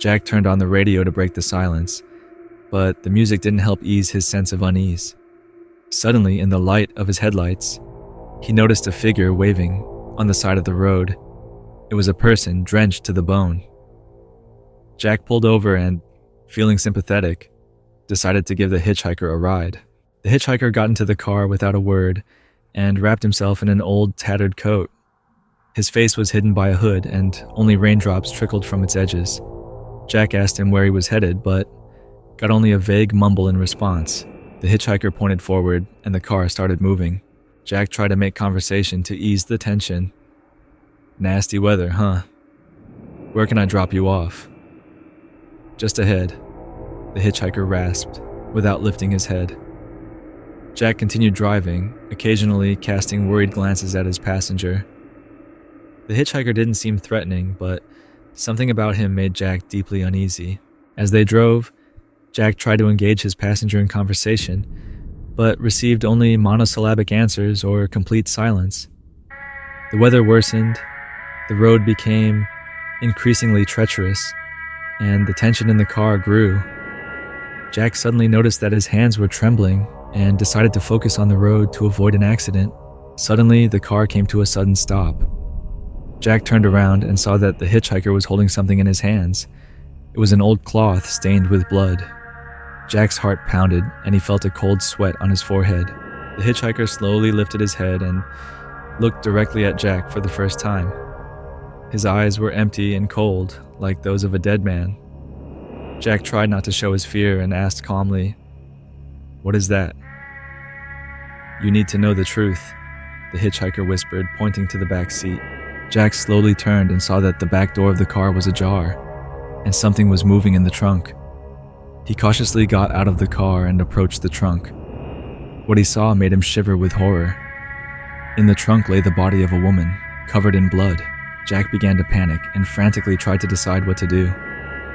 Jack turned on the radio to break the silence, but the music didn't help ease his sense of unease. Suddenly, in the light of his headlights, he noticed a figure waving on the side of the road. It was a person drenched to the bone. Jack pulled over and, feeling sympathetic, decided to give the hitchhiker a ride. The hitchhiker got into the car without a word and wrapped himself in an old, tattered coat. His face was hidden by a hood and only raindrops trickled from its edges. Jack asked him where he was headed, but got only a vague mumble in response. The hitchhiker pointed forward and the car started moving. Jack tried to make conversation to ease the tension. "Nasty weather, huh? Where can I drop you off?" "Just ahead," the hitchhiker rasped, without lifting his head. Jack continued driving, occasionally casting worried glances at his passenger. The hitchhiker didn't seem threatening, but something about him made Jack deeply uneasy. As they drove, Jack tried to engage his passenger in conversation, but received only monosyllabic answers or complete silence. The weather worsened, the road became increasingly treacherous, and the tension in the car grew. Jack suddenly noticed that his hands were trembling and decided to focus on the road to avoid an accident. Suddenly, the car came to a sudden stop. Jack turned around and saw that the hitchhiker was holding something in his hands. It was an old cloth stained with blood. Jack's heart pounded, and he felt a cold sweat on his forehead. The hitchhiker slowly lifted his head and looked directly at Jack for the first time. His eyes were empty and cold, like those of a dead man. Jack tried not to show his fear and asked calmly, "What is that?" "You need to know the truth," the hitchhiker whispered, pointing to the back seat. Jack slowly turned and saw that the back door of the car was ajar, and something was moving in the trunk. He cautiously got out of the car and approached the trunk. What he saw made him shiver with horror. In the trunk lay the body of a woman, covered in blood. Jack began to panic and frantically tried to decide what to do.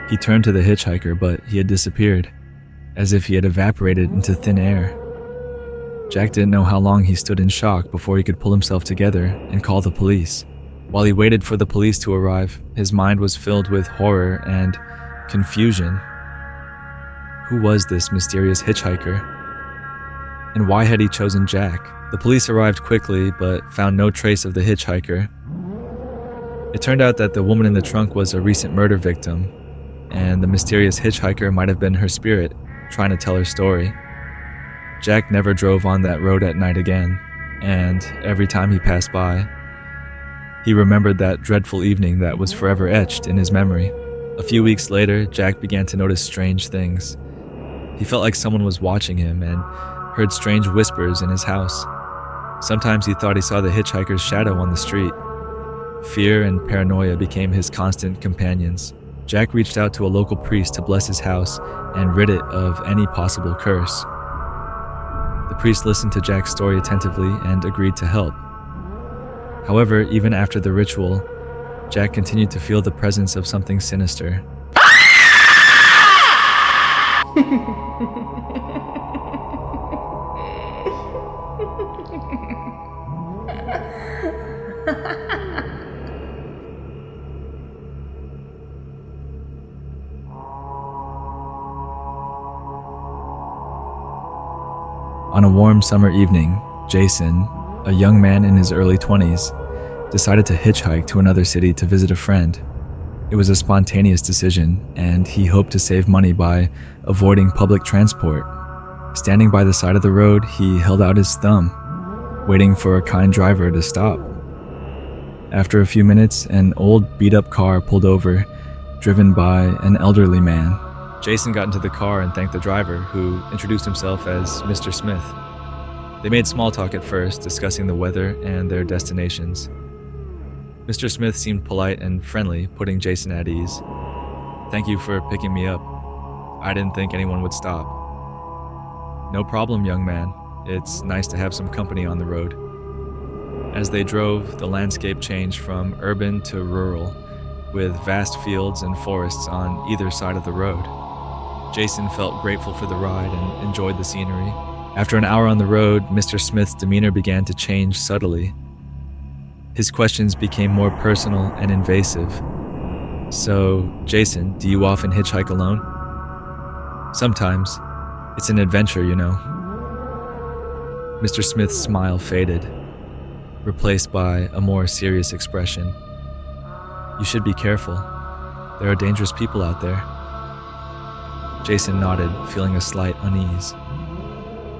He turned to the hitchhiker, but he had disappeared, as if he had evaporated into thin air. Jack didn't know how long he stood in shock before he could pull himself together and call the police. While he waited for the police to arrive, his mind was filled with horror and confusion. Who was this mysterious hitchhiker? And why had he chosen Jack? The police arrived quickly, but found no trace of the hitchhiker. It turned out that the woman in the trunk was a recent murder victim, and the mysterious hitchhiker might have been her spirit, trying to tell her story. Jack never drove on that road at night again, and every time he passed by, he remembered that dreadful evening that was forever etched in his memory. A few weeks later, Jack began to notice strange things. He felt like someone was watching him and heard strange whispers in his house. Sometimes he thought he saw the hitchhiker's shadow on the street. Fear and paranoia became his constant companions. Jack reached out to a local priest to bless his house and rid it of any possible curse. The priest listened to Jack's story attentively and agreed to help. However, even after the ritual, Jack continued to feel the presence of something sinister. On a warm summer evening, Jason, a young man in his early 20s, decided to hitchhike to another city to visit a friend. It was a spontaneous decision, and he hoped to save money by avoiding public transport. Standing by the side of the road, he held out his thumb, waiting for a kind driver to stop. After a few minutes, an old beat-up car pulled over, driven by an elderly man. Jason got into the car and thanked the driver, who introduced himself as Mr. Smith. They made small talk at first, discussing the weather and their destinations. Mr. Smith seemed polite and friendly, putting Jason at ease. "Thank you for picking me up. I didn't think anyone would stop." "No problem, young man. It's nice to have some company on the road." As they drove, the landscape changed from urban to rural, with vast fields and forests on either side of the road. Jason felt grateful for the ride and enjoyed the scenery. After an hour on the road, Mr. Smith's demeanor began to change subtly. His questions became more personal and invasive. So, Jason, do you often hitchhike alone? Sometimes. It's an adventure, you know. Mr. Smith's smile faded, replaced by a more serious expression. You should be careful. There are dangerous people out there. Jason nodded, feeling a slight unease.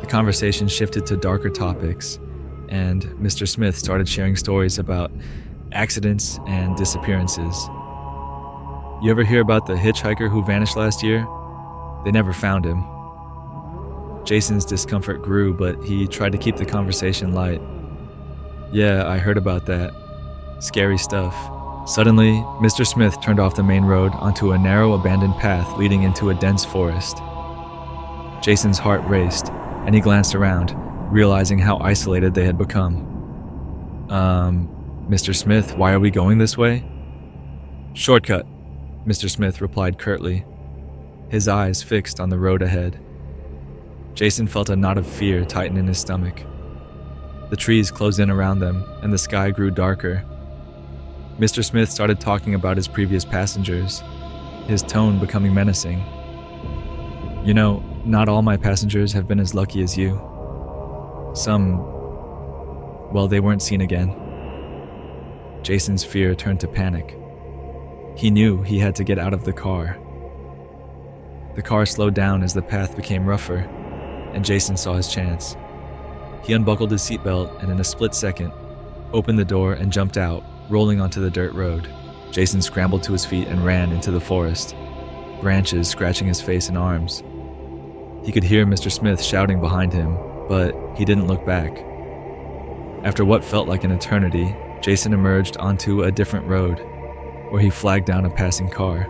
The conversation shifted to darker topics, and Mr. Smith started sharing stories about accidents and disappearances. You ever hear about the hitchhiker who vanished last year? They never found him. Jason's discomfort grew, but he tried to keep the conversation light. Yeah, I heard about that. Scary stuff. Suddenly, Mr. Smith turned off the main road onto a narrow abandoned path leading into a dense forest. Jason's heart raced, and he glanced around, realizing how isolated they had become. Mr. Smith, why are we going this way? Shortcut, Mr. Smith replied curtly, his eyes fixed on the road ahead. Jason felt a knot of fear tighten in his stomach. The trees closed in around them, and the sky grew darker. Mr. Smith started talking about his previous passengers, his tone becoming menacing. You know, not all my passengers have been as lucky as you. Some, well, they weren't seen again. Jason's fear turned to panic. He knew he had to get out of the car. The car slowed down as the path became rougher, and Jason saw his chance. He unbuckled his seatbelt and in a split second, opened the door and jumped out, rolling onto the dirt road. Jason scrambled to his feet and ran into the forest, branches scratching his face and arms. He could hear Mr. Smith shouting behind him, but he didn't look back. After what felt like an eternity, Jason emerged onto a different road, where he flagged down a passing car.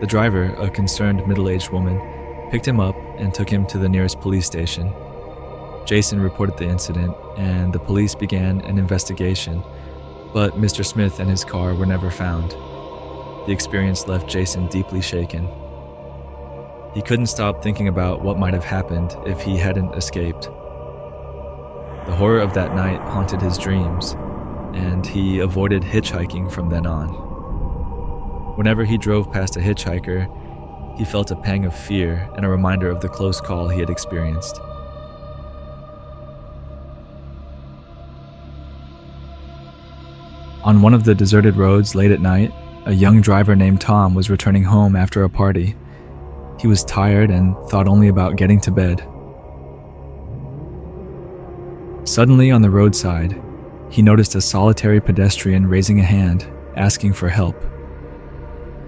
The driver, a concerned middle-aged woman, picked him up and took him to the nearest police station. Jason reported the incident, and the police began an investigation, but Mr. Smith and his car were never found. The experience left Jason deeply shaken. He couldn't stop thinking about what might have happened if he hadn't escaped. The horror of that night haunted his dreams, and he avoided hitchhiking from then on. Whenever he drove past a hitchhiker, he felt a pang of fear and a reminder of the close call he had experienced. On one of the deserted roads late at night, a young driver named Tom was returning home after a party. He was tired and thought only about getting to bed. Suddenly, on the roadside, he noticed a solitary pedestrian raising a hand, asking for help.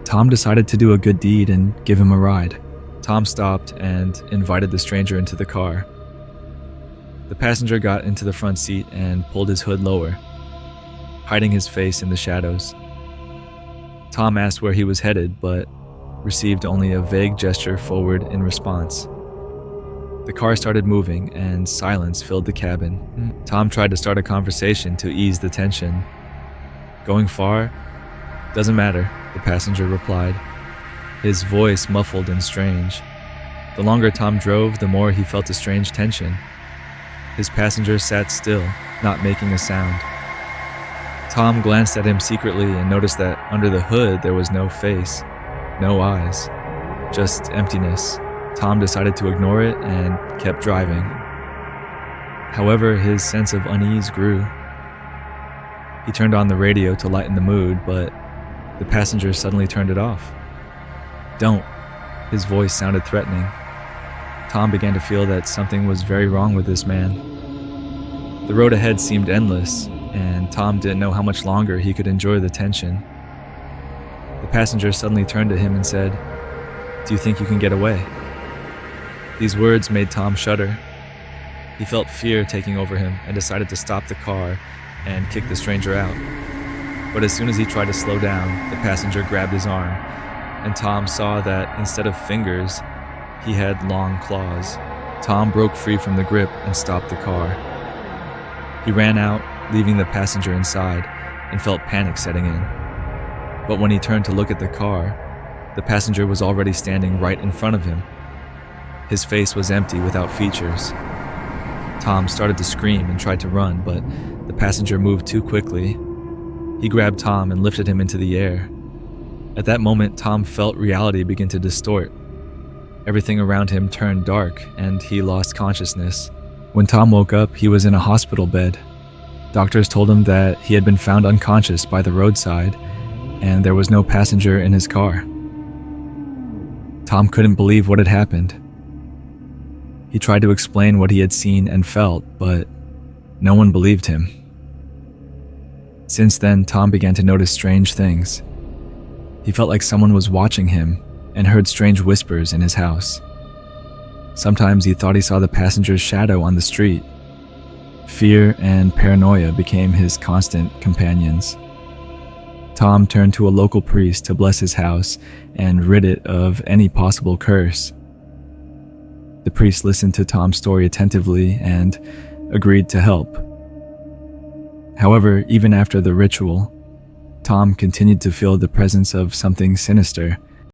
Tom decided to do a good deed and give him a ride. Tom stopped and invited the stranger into the car. The passenger got into the front seat and pulled his hood lower, hiding his face in the shadows. Tom asked where he was headed, but received only a vague gesture forward in response. The car started moving, and silence filled the cabin. Tom tried to start a conversation to ease the tension. Going far? Doesn't matter, the passenger replied, his voice muffled and strange. The longer Tom drove, the more he felt a strange tension. His passenger sat still, not making a sound. Tom glanced at him secretly and noticed that under the hood there was no face, no eyes, just emptiness. Tom decided to ignore it and kept driving. However, his sense of unease grew. He turned on the radio to lighten the mood, but the passenger suddenly turned it off. Don't. His voice sounded threatening. Tom began to feel that something was very wrong with this man. The road ahead seemed endless, and Tom didn't know how much longer he could enjoy the tension. The passenger suddenly turned to him and said, "Do you think you can get away?" These words made Tom shudder. He felt fear taking over him and decided to stop the car and kick the stranger out. But as soon as he tried to slow down, the passenger grabbed his arm, and Tom saw that instead of fingers, he had long claws. Tom broke free from the grip and stopped the car. He ran out, leaving the passenger inside, and felt panic setting in. But when he turned to look at the car, the passenger was already standing right in front of him. His face was empty without features. Tom started to scream and tried to run, but the passenger moved too quickly. He grabbed Tom and lifted him into the air. At that moment, Tom felt reality begin to distort. Everything around him turned dark, and he lost consciousness. When Tom woke up, he was in a hospital bed. Doctors told him that he had been found unconscious by the roadside, and there was no passenger in his car. Tom couldn't believe what had happened. He tried to explain what he had seen and felt, but no one believed him. Since then, Tom began to notice strange things. He felt like someone was watching him and heard strange whispers in his house. Sometimes he thought he saw the passenger's shadow on the street. Fear and paranoia became his constant companions. Tom turned to a local priest to bless his house and rid it of any possible curse. The priest listened to Tom's story attentively and agreed to help. However, even after the ritual, Tom continued to feel the presence of something sinister